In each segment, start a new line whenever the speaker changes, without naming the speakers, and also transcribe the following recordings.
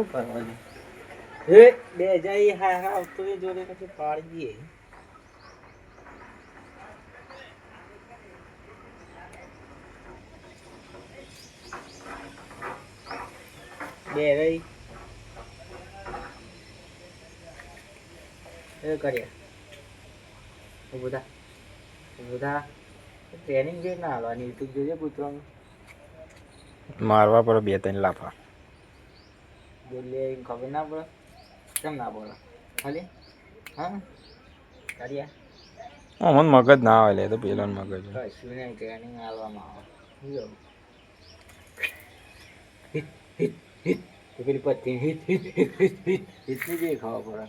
શું કરવાનું હે બે જાય હા આવતો એ જોડે પછી પાડી દઈએ બે રહી એ કર્યા બધા ટ્રેનિંગ જે ના હાલવાની યુટ્યુબ જોજે પુત્રોનું
મારવા પડે 2-3 લાફા
બોલે ખબર ના પડે કેમ ના પડે ખાલી હા કર્યા
મને મગજ ના આવે લે તો પેલો મગજ
કશું નહીં ટ્રેનિંગ હાલવામાં આવે પેલી પત્તી એટલી જે ખાવા પડે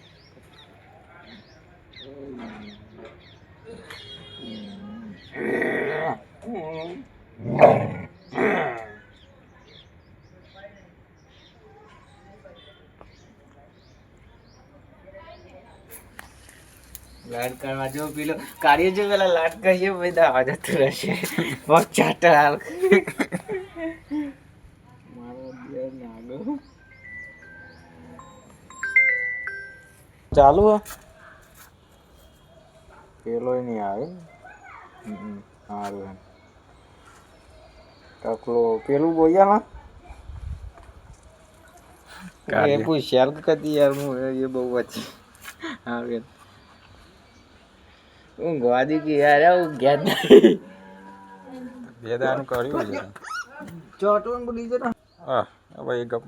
લાડ કરવા જો પેલો કાર્ય જો પેલા લાડ કરીએ ભાઈ દાવા જતું રહેશે બહુ ચાટર હાલ મારો દેવ નાગો
ચાલુ હે પેલો નહીં આવે સારું ટકલો પેલું બોલ્યા ના એ પૂછ્યા કદી યાર હું એ બહુ વચ્ચે આવે ઊંઘવા દી કે યાર ઊંઘ્યા નહીં બે દાનું કર્યું છે ચોટવાનું બોલી જતો હા ભાઈ ગપ